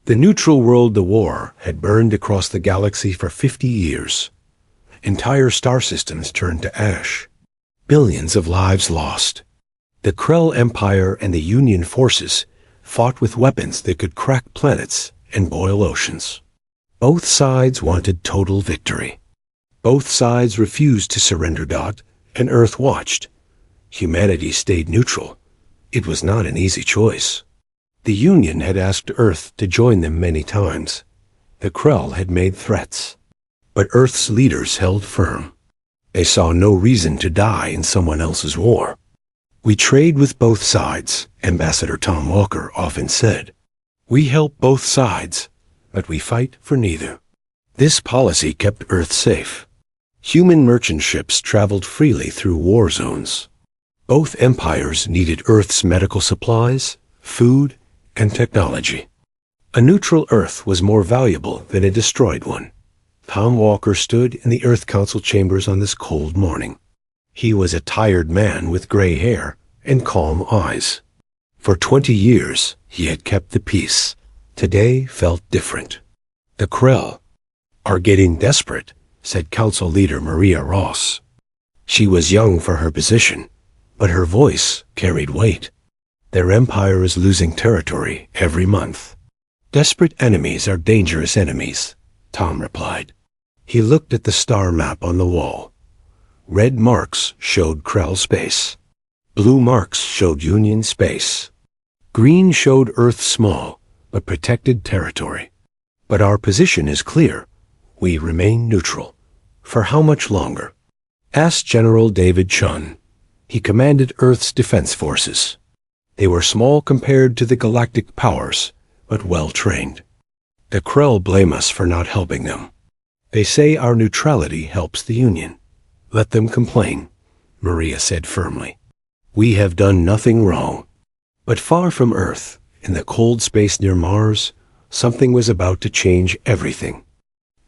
The neutral world, the war, had burned across the galaxy for 50 years. Entire star systems turned to ash. Billions of lives lost. The Krell Empire and the Union forces fought with weapons that could crack planets and boil oceans. Both sides wanted total victory. Both sides refused to surrender. And Earth watched. Humanity stayed neutral. It was not an easy choice. The Union had asked Earth to join them many times. The Krell had made threats. But Earth's leaders held firm. They saw no reason to die in someone else's war. "We trade with both sides," Ambassador Tom Walker often said. "We help both sides, but we fight for neither." This policy kept Earth safe. Human merchant ships traveled freely through war zones. Both empires needed Earth's medical supplies, food, and technology. A neutral Earth was more valuable than a destroyed one. Tom Walker stood in the Earth Council chambers on this cold morning. He was a tired man with gray hair and calm eyes. For 20 years, he had kept the peace. Today felt different. "The Krell are getting desperate," said Council Leader Maria Ross. She was young for her position, but her voice carried weight. "Their empire is losing territory every month." "Desperate enemies are dangerous enemies," Tom replied. He looked at the star map on the wall. Red marks showed Krell space. Blue marks showed Union space. Green showed Earth small, but protected territory. "But our position is clear. We remain neutral." "For how much longer?" asked General David Chun. He commanded Earth's defense forces. They were small compared to the galactic powers, but well-trained. "The Krell blame us for not helping them. They say our neutrality helps the Union." "Let them complain," Maria said firmly. "We have done nothing wrong." But far from Earth, in the cold space near Mars, something was about to change everything.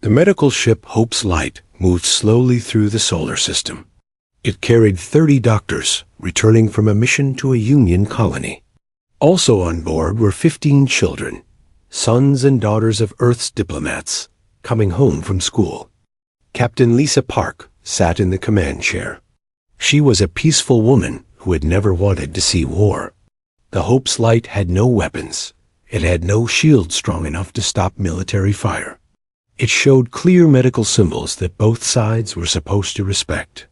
The medical ship Hope's Light moved slowly through the solar system. It carried 30 doctors returning from a mission to a Union colony. Also on board were 15 children, sons and daughters of Earth's diplomats, coming home from school. Captain Lisa Park sat in the command chair. She was a peaceful woman who had never wanted to see war. The Hope's Light had no weapons. It had no shield strong enough to stop military fire. It showed clear medical symbols that both sides were supposed to respect.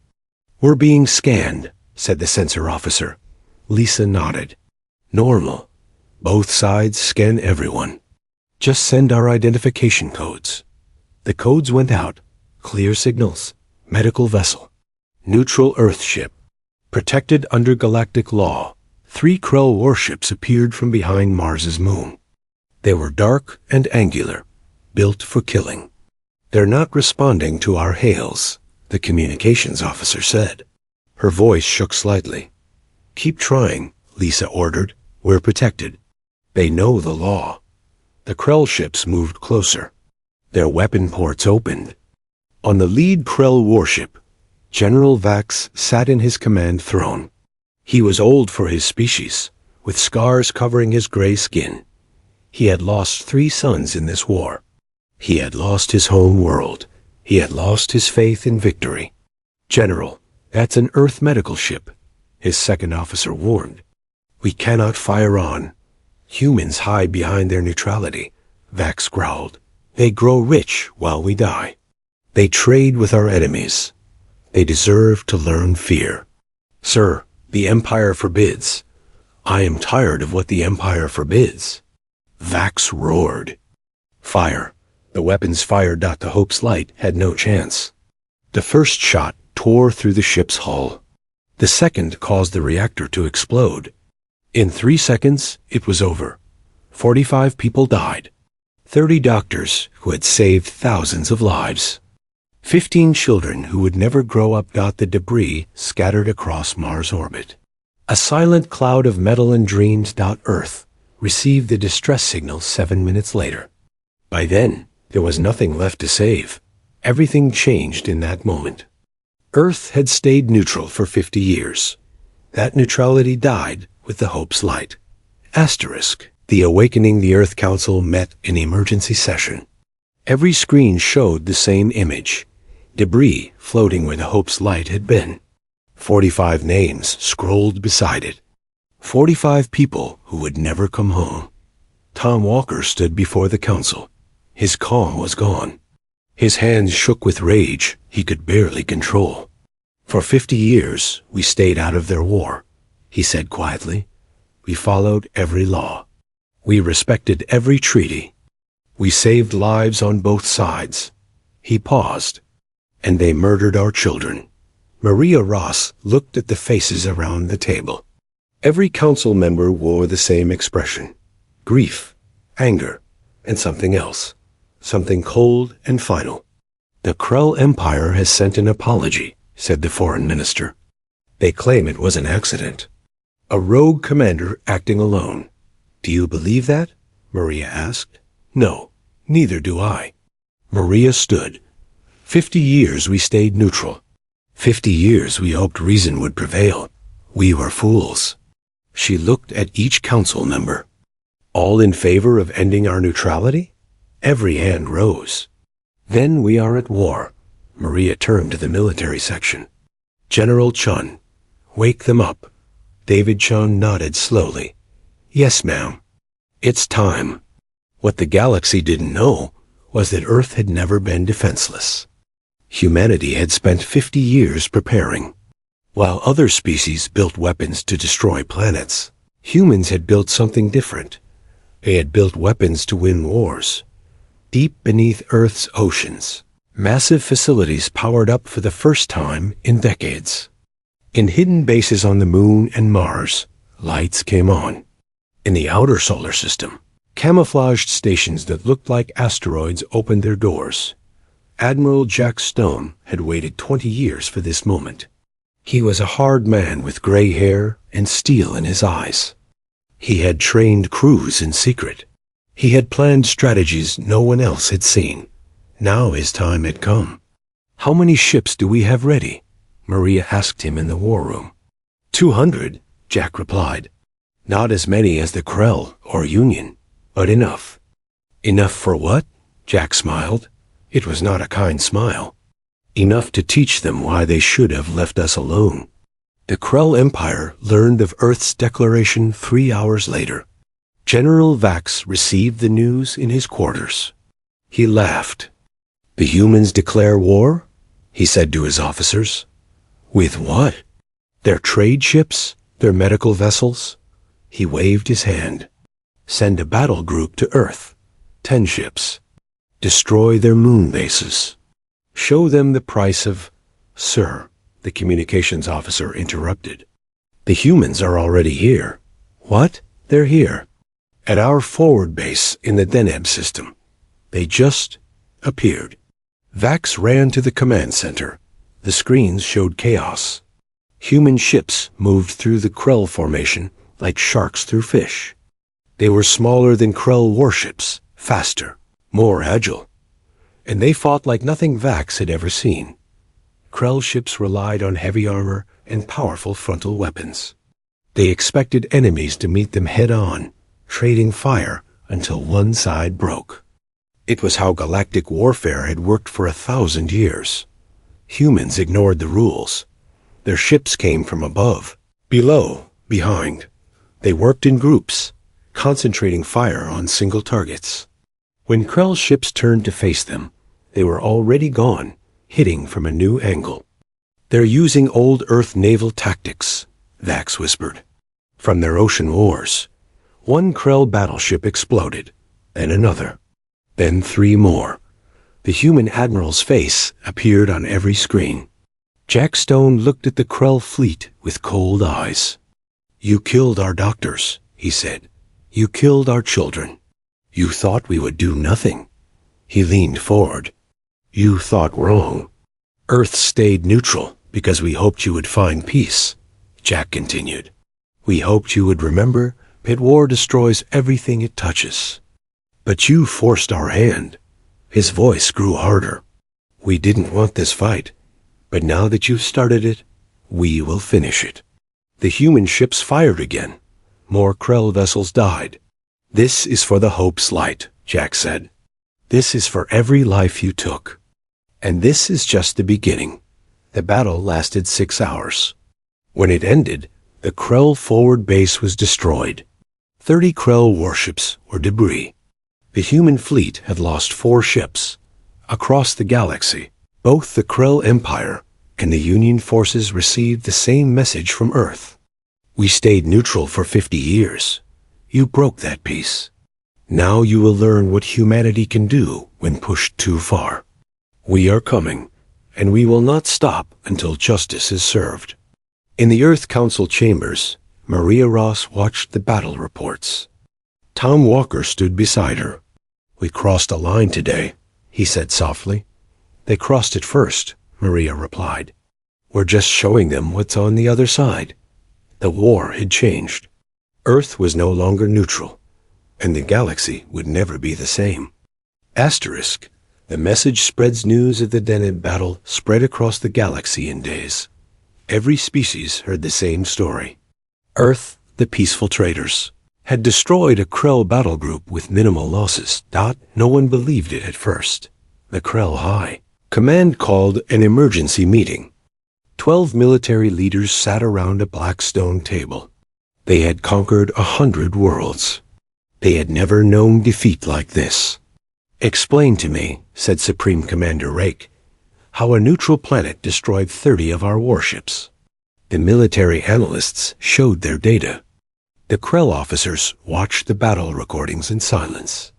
"We're being scanned," said the sensor officer. Lisa nodded. "Normal. Both sides scan everyone. Just send our identification codes." The codes went out. Clear signals. Medical vessel. Neutral Earth ship. Protected under galactic law. 3 Krell warships appeared from behind Mars's moon. They were dark and angular, built for killing. "They're not responding to our hails," the communications officer said. Her voice shook slightly. "Keep trying," Lisa ordered. "We're protected." They know the law. The Krell ships moved closer. Their weapon ports opened. On the lead Krell warship, General Vax sat in his command throne. He was old for his species, with scars covering his gray skin. He had lost 3 sons in this war. He had lost his home world. He had lost his faith in victory. "General, that's an Earth medical ship," his second officer warned. "We cannot fire on. Humans hide behind their neutrality," Vax growled. "They grow rich while we die. They trade with our enemies. They deserve to learn fear." "Sir, the Empire forbids." "I am tired of what the Empire forbids." Vax roared. "Fire." The weapons fired. The Hope's Light had no chance. The first shot tore through the ship's hull. The second caused the reactor to explode. In 3 seconds, it was over. 45 people died. 30 doctors who had saved thousands of lives. 15 children who would never grow up. The debris scattered across Mars' orbit. A silent cloud of metal and dreams. Earth received the distress signal 7 minutes later. By then, there was nothing left to save. Everything changed in that moment. Earth had stayed neutral for 50 years. That neutrality died with the Hope's Light. Asterisk, The Awakening the Earth Council met in emergency session. Every screen showed the same image, debris floating where the Hope's light had been. 45 names scrolled beside it. 45 people who would never come home. Tom Walker stood before the council. His calm was gone. His hands shook with rage he could barely control. For 50 years, we stayed out of their war, he said quietly. We followed every law. We respected every treaty. We saved lives on both sides. He paused. And they murdered our children. Maria Ross looked at the faces around the table. Every council member wore the same expression. Grief, anger, and something else. Something cold and final. The Krell Empire has sent an apology, said the foreign minister. They claim it was an accident. A rogue commander acting alone. Do you believe that? Maria asked. No, neither do I. Maria stood. 50 years we stayed neutral. 50 years we hoped reason would prevail. We were fools. She looked at each council member. All in favor of ending our neutrality? Every hand rose. Then we are at war. Maria turned to the military section. General Chun, wake them up. David Chun nodded slowly. Yes, ma'am. It's time. What the galaxy didn't know was that Earth had never been defenseless. Humanity had spent 50 years preparing. While other species built weapons to destroy planets, humans had built something different. They had built weapons to win wars. Deep beneath Earth's oceans, massive facilities powered up for the first time in decades. In hidden bases on the Moon and Mars, lights came on. In the outer solar system, camouflaged stations that looked like asteroids opened their doors. Admiral Jack Stone had waited 20 years for this moment. He was a hard man with gray hair and steel in his eyes. He had trained crews in secret. He had planned strategies no one else had seen. Now his time had come. How many ships do we have ready? Maria asked him in the war room. 200, Jack replied. Not as many as the Krell or Union, but enough. Enough for what? Jack smiled. It was not a kind smile. Enough to teach them why they should have left us alone. The Krell Empire learned of Earth's declaration 3 hours later. General Vax received the news in his quarters. He laughed. The humans declare war? He said to his officers. With what? Their trade ships? Their medical vessels? He waved his hand. Send a battle group to Earth. 10 ships. Destroy their moon bases. Show them the price of... Sir, the communications officer interrupted. The humans are already here. What? They're here. At our forward base in the Deneb system. They just appeared. Vax ran to the command center. The screens showed chaos. Human ships moved through the Krell formation like sharks through fish. They were smaller than Krell warships, faster, more agile. And they fought like nothing Vax had ever seen. Krell ships relied on heavy armor and powerful frontal weapons. They expected enemies to meet them head-on, trading fire until one side broke. It was how galactic warfare had worked for 1,000 years. Humans ignored the rules. Their ships came from above, below, behind. They worked in groups, concentrating fire on single targets. When Krell ships turned to face them, they were already gone, hitting from a new angle. They're using old Earth naval tactics, Vax whispered. From their ocean wars. One Krell battleship exploded, then another, then 3 more. The human admiral's face appeared on every screen. Jack Stone looked at the Krell fleet with cold eyes. You killed our doctors, he said. You killed our children. You thought we would do nothing. He leaned forward. You thought wrong. Earth stayed neutral because we hoped you would find peace, Jack continued. We hoped you would remember that war destroys everything it touches. But you forced our hand. His voice grew harder. We didn't want this fight, but now that you've started it, we will finish it. The human ships fired again. More Krell vessels died. "This is for the Hope's Light," Jack said. "This is for every life you took. And this is just the beginning." The battle lasted 6 hours. When it ended, the Krell forward base was destroyed. 30 Krell warships were debris. The human fleet had lost 4 ships. Across the galaxy, both the Krell Empire and the Union forces received the same message from Earth. "We stayed neutral for 50 years. You broke that peace. Now you will learn what humanity can do when pushed too far. We are coming, and we will not stop until justice is served." In the Earth Council chambers, Maria Ross watched the battle reports. Tom Walker stood beside her. "We crossed a line today," he said softly. "They crossed it first," Maria replied. "We're just showing them what's on the other side." The war had changed. Earth was no longer neutral, and the galaxy would never be the same. Asterisk, the message spreads news of the Deneb battle spread across the galaxy in days. Every species heard the same story. Earth, the peaceful traders, had destroyed a Krell battle group with minimal losses. No one believed it at first. The Krell High Command called an emergency meeting. 12 military leaders sat around a black stone table. They had conquered 100 worlds. They had never known defeat like this. "Explain to me," said Supreme Commander Rake, "how a neutral planet destroyed 30 of our warships." The military analysts showed their data. The Krell officers watched the battle recordings in silence.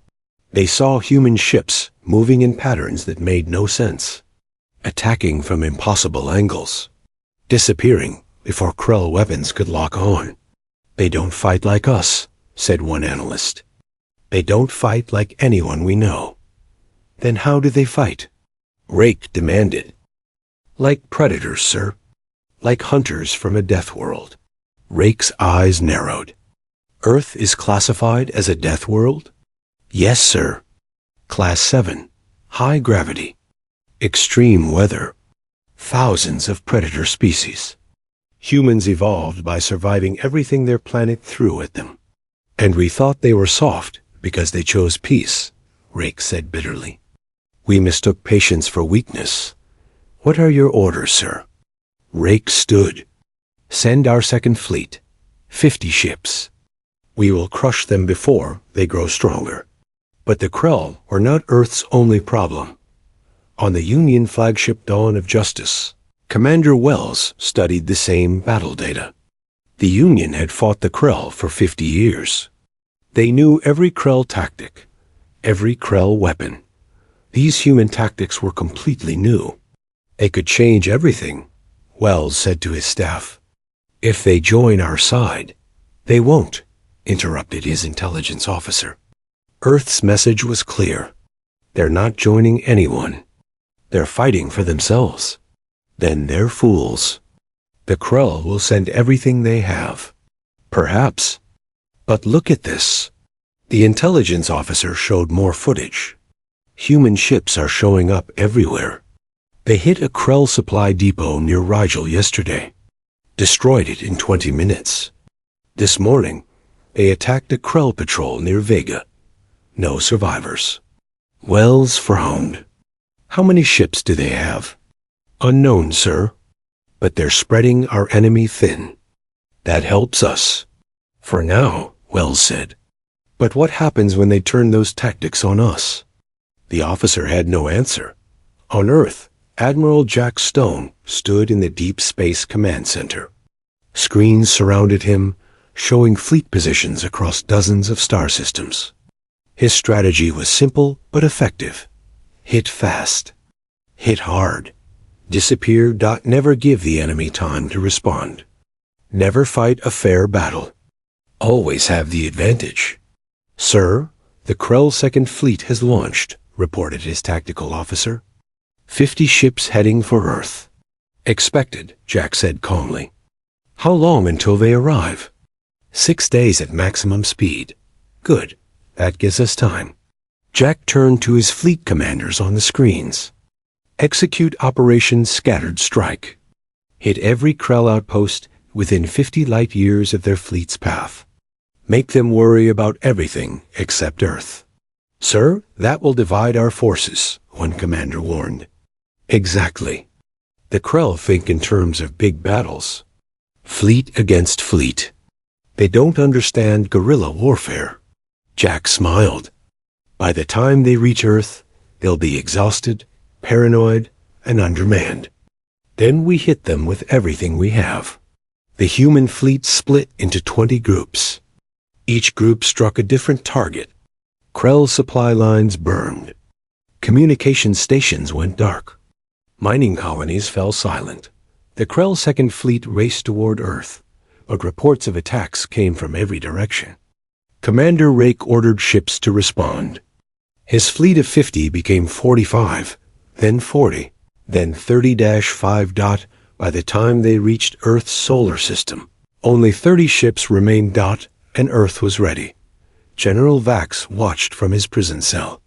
They saw human ships moving in patterns that made no sense, attacking from impossible angles, disappearing before Krell weapons could lock on. "They don't fight like us," said one analyst. "They don't fight like anyone we know." "Then how do they fight?" Rake demanded. "Like predators, sir. Like hunters from a death world." Rake's eyes narrowed. "Earth is classified as a death world?" "Yes, sir. Class 7. High gravity. Extreme weather. Thousands of predator species. Humans evolved by surviving everything their planet threw at them. And we thought they were soft because they chose peace," Rake said bitterly. "We mistook patience for weakness. What are your orders, sir?" Rake stood. "Send our second fleet. 50 ships. We will crush them before they grow stronger." But the Krell were not Earth's only problem. On the Union flagship Dawn of Justice, Commander Wells studied the same battle data. The Union had fought the Krell for 50 years. They knew every Krell tactic, every Krell weapon. These human tactics were completely new. They could change everything, Wells said to his staff. "If they join our side." "They won't," interrupted his intelligence officer. Earth's message was clear. They're not joining anyone. They're fighting for themselves. Then they're fools. The Krell will send everything they have. Perhaps. But look at this. The intelligence officer showed more footage. Human ships are showing up everywhere. They hit a Krell supply depot near Rigel yesterday. Destroyed it in 20 minutes. This morning, they attacked a Krell patrol near Vega. No survivors. Wells frowned. "How many ships do they have?" "Unknown, sir. But they're spreading our enemy thin. That helps us." "For now," Wells said. "But what happens when they turn those tactics on us?" The officer had no answer. On Earth, Admiral Jack Stone stood in the Deep Space Command Center. Screens surrounded him, showing fleet positions across dozens of star systems. His strategy was simple but effective. Hit fast. Hit hard. Disappear. Never give the enemy time to respond. Never fight a fair battle. Always have the advantage. "Sir, the Krell Second Fleet has launched," reported his tactical officer. 50 ships heading for Earth. "Expected," Jack said calmly. "How long until they arrive?" 6 days at maximum speed." "Good. That gives us time." Jack turned to his fleet commanders on the screens. "Execute Operation Scattered Strike. Hit every Krell outpost within 50 light years of their fleet's path. Make them worry about everything except Earth. Sir, that will divide our forces, one commander warned. Exactly. The Krell think in terms of big battles. Fleet against fleet. They don't understand guerrilla warfare. Jack smiled. By the time they reach Earth, they'll be exhausted, paranoid, and undermanned. Then we hit them with everything we have. The human fleet split into 20 groups. Each group struck a different target. Krell supply lines burned. Communication stations went dark. Mining colonies fell silent. The Krell Second Fleet raced toward Earth, but reports of attacks came from every direction. Commander Rake ordered ships to respond. His fleet of 50 became 45, then 40, then 30-5. By the time they reached Earth's solar system, only 30 ships remained. And Earth was ready. General Vax watched from his prison cell.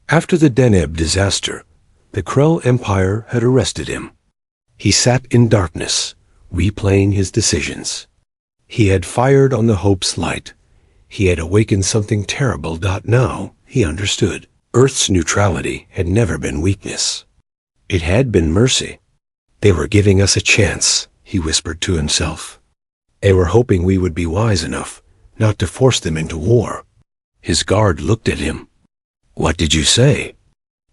After the Deneb disaster, the Krell Empire had arrested him. He sat in darkness, replaying his decisions. He had fired on the Hope's light. He had awakened something terrible. Now he understood. Earth's neutrality had never been weakness. It had been mercy. They were giving us a chance, he whispered to himself. They were hoping we would be wise enough not to force them into war. His guard looked at him. What did you say?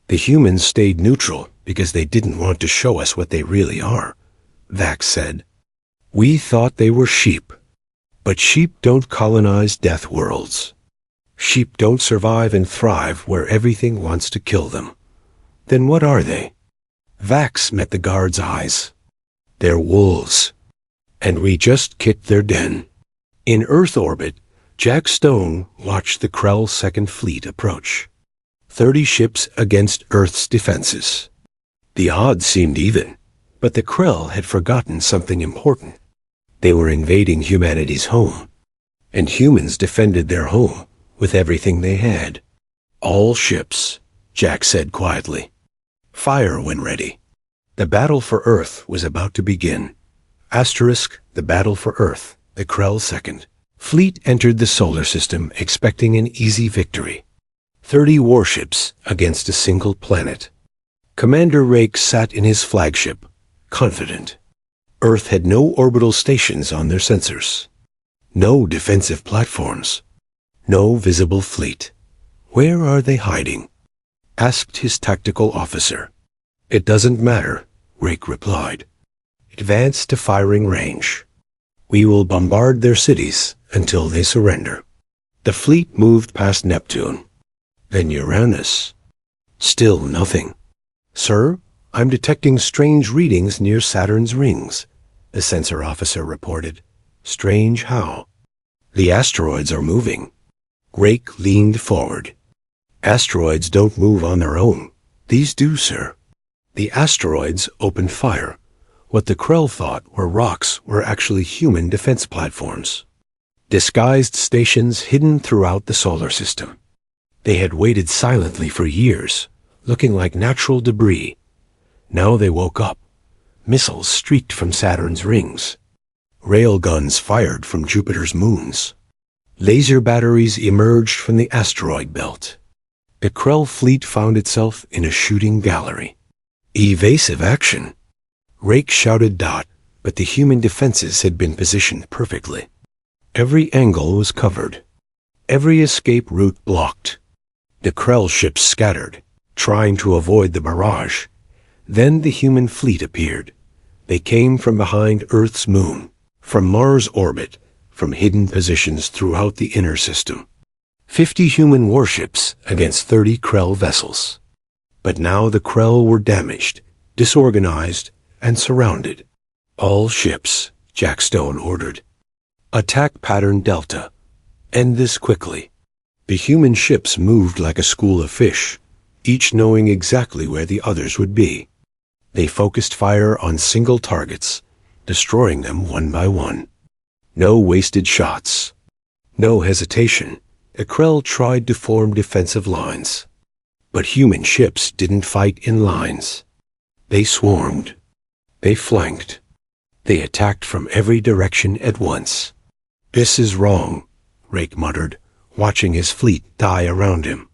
The humans stayed neutral because they didn't want to show us what they really are, Vax said. We thought they were sheep. But sheep don't colonize death worlds. Sheep don't survive and thrive where everything wants to kill them. Then what are they? Vax met the guard's eyes. They're wolves. And we just kicked their den. In Earth orbit, Jack Stone watched the Krell Second Fleet approach. 30 ships against Earth's defenses. The odds seemed even, but the Krell had forgotten something important. They were invading humanity's home, and humans defended their home with everything they had. All ships, Jack said quietly. Fire when ready. The battle for Earth was about to begin. Asterisk, the battle for Earth. The Krell Second Fleet entered the solar system expecting an easy victory. 30 warships against a single planet. Commander Rake sat in his flagship, confident. Earth had no orbital stations on their sensors. No defensive platforms. No visible fleet. Where are they hiding? Asked his tactical officer. It doesn't matter, Rake replied. Advance to firing range. We will bombard their cities until they surrender. The fleet moved past Neptune. Then Uranus. Still nothing. Sir, I'm detecting strange readings near Saturn's rings, the sensor officer reported. Strange how? The asteroids are moving. Rake leaned forward. Asteroids don't move on their own. These do, sir. The asteroids opened fire. What the Krell thought were rocks were actually human defense platforms. Disguised stations hidden throughout the solar system. They had waited silently for years, looking like natural debris. Now they woke up. Missiles streaked from Saturn's rings. Railguns fired from Jupiter's moons. Laser batteries emerged from the asteroid belt. The Krell fleet found itself in a shooting gallery. Evasive action. Rake shouted. But the human defenses had been positioned perfectly. Every angle was covered. Every escape route blocked. The Krell ships scattered, trying to avoid the barrage. Then the human fleet appeared. They came from behind Earth's moon, from Mars' orbit, from hidden positions throughout the inner system. 50 human warships against 30 Krell vessels. But now the Krell were damaged, disorganized, and surrounded. All ships, Jack Stone ordered. Attack pattern Delta. End this quickly. The human ships moved like a school of fish, each knowing exactly where the others would be. They focused fire on single targets, destroying them one by one. No wasted shots. No hesitation. The Krell tried to form defensive lines. But human ships didn't fight in lines. They swarmed. They flanked. They attacked from every direction at once. This is wrong, Rake muttered, watching his fleet die around him.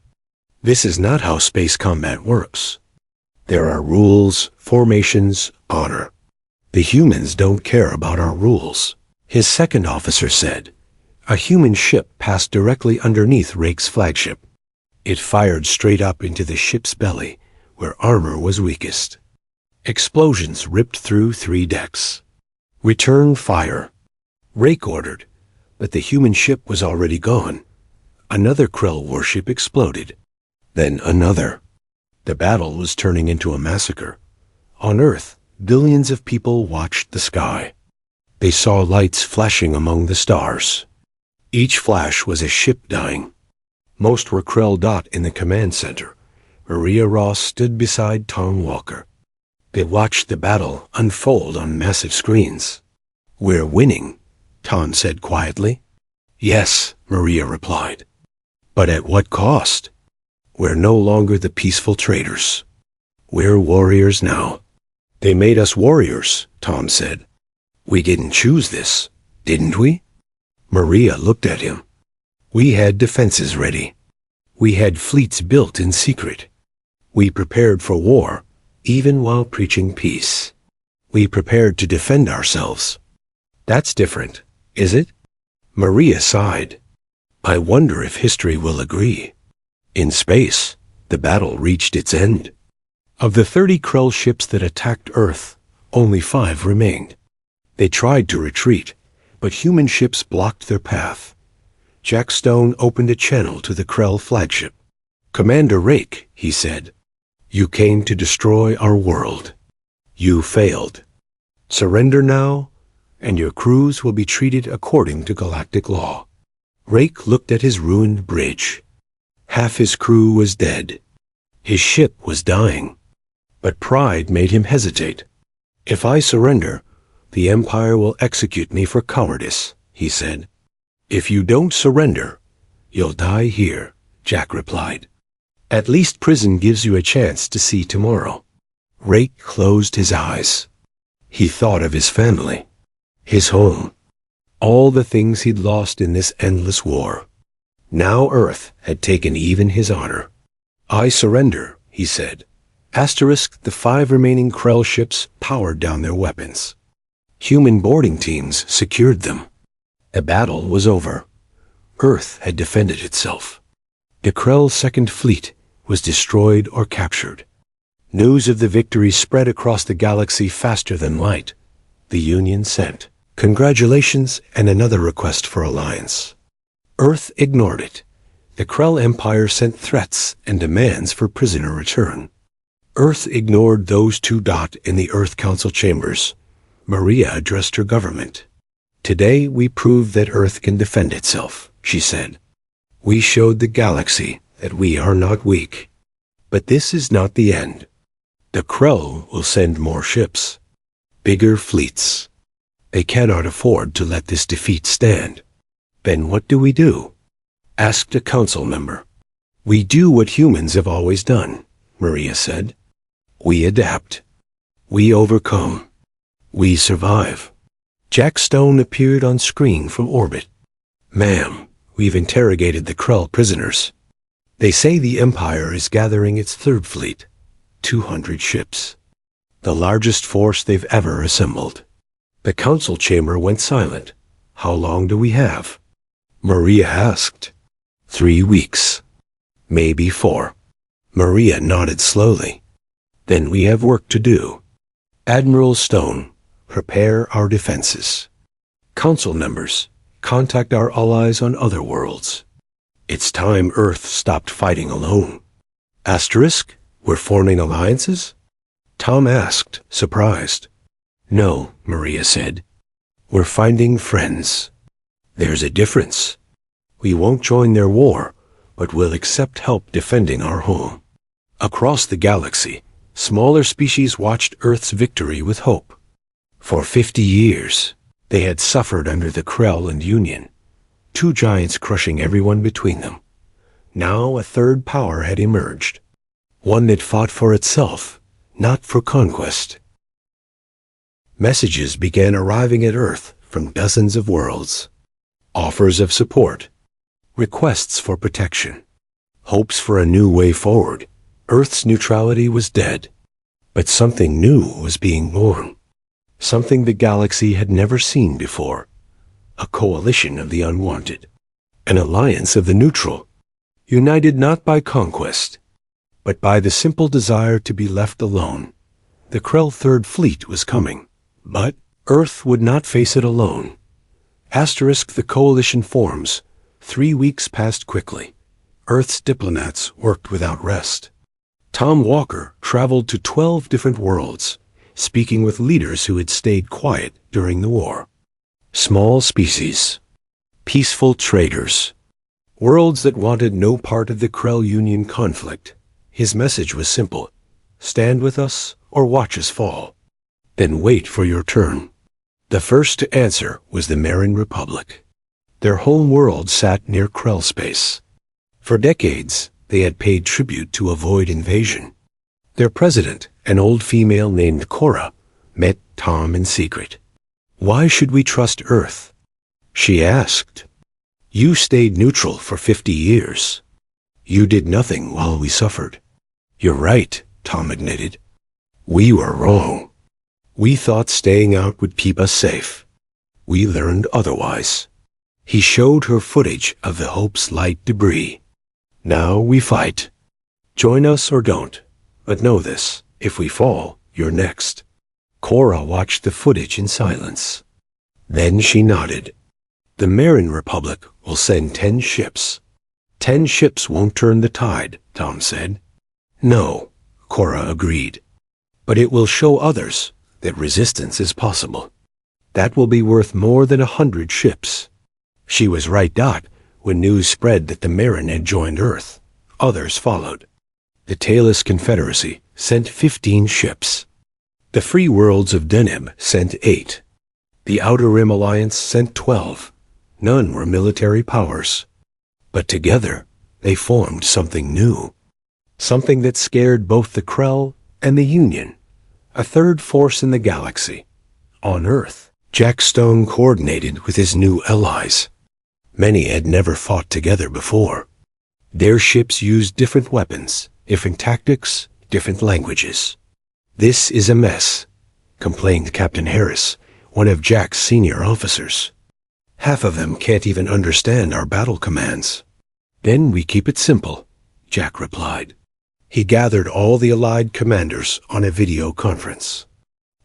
This is not how space combat works. There are rules, formations, honor. The humans don't care about our rules. His second officer said. A human ship passed directly underneath Rake's flagship. It fired straight up into the ship's belly, where armor was weakest. Explosions ripped through 3 decks. Return fire. Rake ordered, but the human ship was already gone. Another Krell warship exploded. Then another. The battle was turning into a massacre. On Earth, billions of people watched the sky. They saw lights flashing among the stars. Each flash was a ship dying. Most were Krell. In the command center, Maria Ross stood beside Tom Walker. They watched the battle unfold on massive screens. We're winning, Tom said quietly. Yes, Maria replied. But at what cost? We're no longer the peaceful traders. We're warriors now. They made us warriors, Tom said. We didn't choose this, didn't we? Maria looked at him. We had defenses ready. We had fleets built in secret. We prepared for war, even while preaching peace. We prepared to defend ourselves. That's different, is it? Maria sighed. I wonder if history will agree. In space, the battle reached its end. Of the 30 Krell ships that attacked Earth, only 5 remained. They tried to retreat, but human ships blocked their path. Jack Stone opened a channel to the Krell flagship. Commander Rake, he said, you came to destroy our world. You failed. Surrender now, and your crews will be treated according to galactic law. Rake looked at his ruined bridge. Half his crew was dead. His ship was dying. But pride made him hesitate. If I surrender, the Empire will execute me for cowardice, he said. If you don't surrender, you'll die here, Jack replied. At least prison gives you a chance to see tomorrow. Rake closed his eyes. He thought of his family, his home, all the things he'd lost in this endless war. Now Earth had taken even his honor. I surrender, he said. The 5 remaining Krell ships powered down their weapons. Human boarding teams secured them. A battle was over. Earth had defended itself. The Krell's second fleet was destroyed or captured. News of the victory spread across the galaxy faster than light. The Union sent congratulations and another request for alliance. Earth ignored it. The Krell Empire sent threats and demands for prisoner return. Earth ignored those 2 in the Earth Council chambers. Maria addressed her government. Today we proved that Earth can defend itself, she said. We showed the galaxy that we are not weak. But this is not the end. The Krell will send more ships. Bigger fleets. They cannot afford to let this defeat stand. Then what do we do? Asked a council member. We do what humans have always done, Maria said. We adapt. We overcome. We survive. Jack Stone appeared on screen from orbit. Ma'am, we've interrogated the Krell prisoners. They say the Empire is gathering its 3rd fleet, 200 ships. The largest force they've ever assembled. The council chamber went silent. How long do we have? Maria asked. 3 weeks. Maybe 4. Maria nodded slowly. Then we have work to do. Admiral Stone, prepare our defenses. Council members, contact our allies on other worlds. It's time Earth stopped fighting alone. We're forming alliances? Tom asked, surprised. No, Maria said. We're finding friends. There's a difference. We won't join their war, but we'll accept help defending our home. Across the galaxy, smaller species watched Earth's victory with hope. For 50 years, they had suffered under the Krell and Union, 2 giants crushing everyone between them. Now a 3rd power had emerged, one that fought for itself, not for conquest. Messages began arriving at Earth from dozens of worlds. Offers of support, requests for protection, hopes for a new way forward. Earth's neutrality was dead, but something new was being born. Something the galaxy had never seen before. A coalition of the unwanted. An alliance of the neutral. United not by conquest, but by the simple desire to be left alone. The Krell Third Fleet was coming, but Earth would not face it alone. The coalition forms. 3 weeks passed quickly. Earth's diplomats worked without rest. Tom Walker traveled to 12 different worlds, speaking with leaders who had stayed quiet during the war. Small species. Peaceful traders. Worlds that wanted no part of the Krell Union conflict. His message was simple. Stand with us or watch us fall. Then wait for your turn. The first to answer was the Marin Republic. Their home world sat near Krell space. For decades, they had paid tribute to avoid invasion. Their president, an old female named Cora, met Tom in secret. Why should we trust Earth? She asked. You stayed neutral for 50 years. You did nothing while we suffered. You're right, Tom admitted. We were wrong. We thought staying out would keep us safe. We learned otherwise. He showed her footage of the Hope's light debris. Now we fight. Join us or don't. But know this, if we fall, you're next. Cora watched the footage in silence. Then she nodded. The Marin Republic will send 10 ships. 10 ships won't turn the tide, Tom said. No, Cora agreed. But it will show others that resistance is possible. That will be worth more than 100 ships. She was right. When news spread that the Marin had joined Earth, others followed. The Tailless Confederacy sent 15 ships. The Free Worlds of Deneb sent 8. The Outer Rim Alliance sent 12. None were military powers. But together, they formed something new. Something that scared both the Krell and the Union. A third force in the galaxy. On Earth, Jack Stone coordinated with his new allies. Many had never fought together before. Their ships used different weapons, different tactics, different languages. This is a mess, complained Captain Harris, one of Jack's senior officers. Half of them can't even understand our battle commands. Then we keep it simple, Jack replied. He gathered all the Allied commanders on a video conference.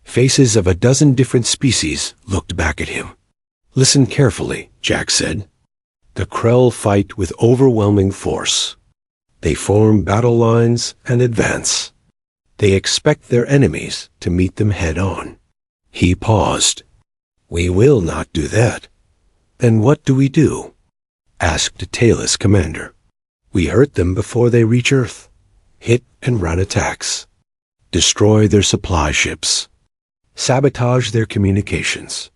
Faces of a dozen different species looked back at him. Listen carefully, Jack said. The Krell fight with overwhelming force. They form battle lines and advance. They expect their enemies to meet them head-on. He paused. We will not do that. Then what do we do? Asked a Tailless commander. We hurt them before they reach Earth. Hit and run attacks. Destroy their supply ships. Sabotage their communications.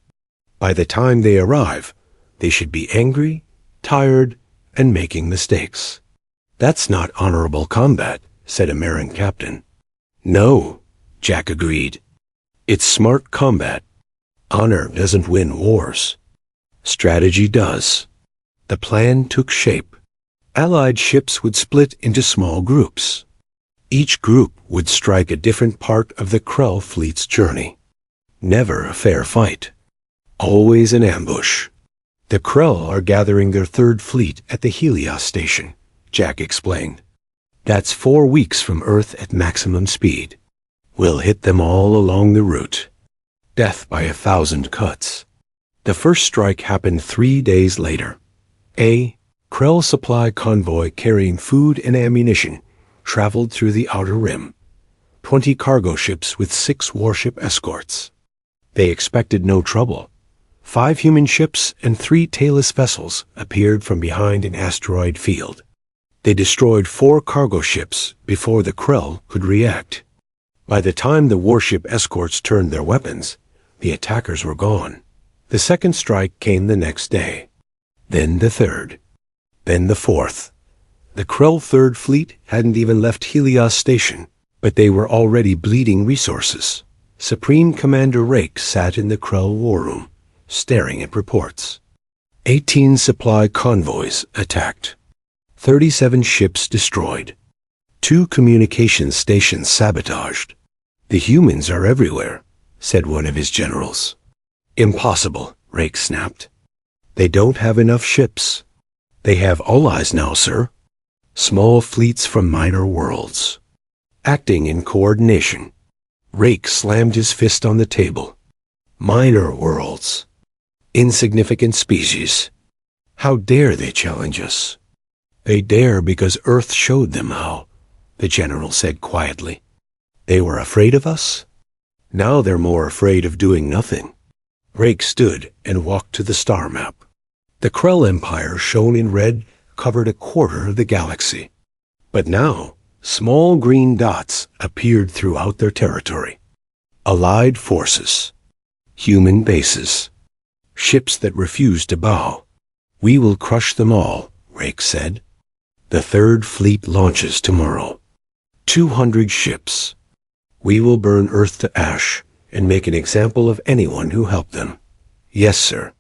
By the time they arrive, they should be angry, tired, and making mistakes. That's not honorable combat, said a Marin captain. No, Jack agreed. It's smart combat. Honor doesn't win wars. Strategy does. The plan took shape. Allied ships would split into small groups. Each group would strike a different part of the Krell fleet's journey. Never a fair fight. Always an ambush. The Krell are gathering their third fleet at the Helios station, Jack explained. That's 4 weeks from Earth at maximum speed. We'll hit them all along the route. Death by 1,000 cuts. The first strike happened 3 days later. A Krell supply convoy carrying food and ammunition traveled through the Outer Rim. 20 cargo ships with 6 warship escorts. They expected no trouble. 5 human ships and 3 tailless vessels appeared from behind an asteroid field. They destroyed 4 cargo ships before the Krell could react. By the time the warship escorts turned their weapons, the attackers were gone. The second strike came the next day. Then the third. Then the fourth. The Krell Third Fleet hadn't even left Helios Station, but they were already bleeding resources. Supreme Commander Rake sat in the Krell war room, staring at reports. 18 supply convoys attacked. 37 ships destroyed. 2 communications stations sabotaged. "The humans are everywhere," said one of his generals. "Impossible," Rake snapped. "They don't have enough ships." "They have allies now, sir. Small fleets from minor worlds, acting in coordination." Rake slammed his fist on the table. "Minor worlds. Insignificant species. How dare they challenge us?" "They dare because Earth showed them how," the general said quietly. "They were afraid of us? Now they're more afraid of doing nothing." Rake stood and walked to the star map. The Krell Empire, shown in red, covered a quarter of the galaxy. But now, small green dots appeared throughout their territory. Allied forces. Human bases. Ships that refused to bow. "We will crush them all," Rake said. "The Third Fleet launches tomorrow. 200 ships. We will burn Earth to ash and make an example of anyone who helped them." "Yes, sir."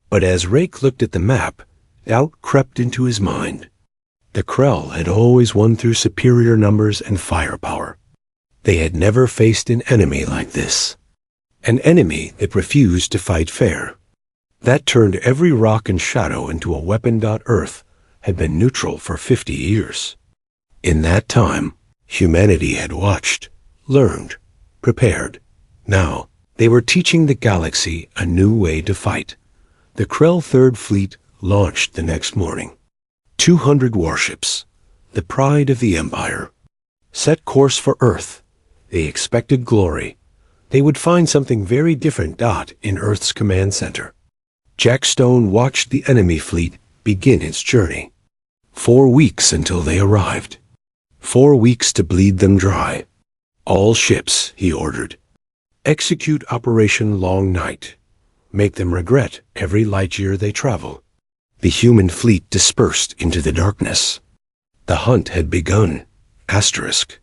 But as Rake looked at the map, doubt crept into his mind. The Krell had always won through superior numbers and firepower. They had never faced an enemy like this. An enemy that refused to fight fair. That turned every rock and shadow into a weapon. Earth had been neutral for 50 years. In that time, humanity had watched, learned, prepared. Now, they were teaching the galaxy a new way to fight. The Krell Third Fleet launched the next morning. 200 warships, the pride of the Empire. Set course for Earth. They expected glory. They would find something very different. In Earth's command center. Jack Stone watched the enemy fleet begin its journey. 4 weeks until they arrived. 4 weeks to bleed them dry. "All ships," he ordered. "Execute Operation Long Night. Make them regret every light year they travel." The human fleet dispersed into the darkness. The hunt had begun. Asterisk.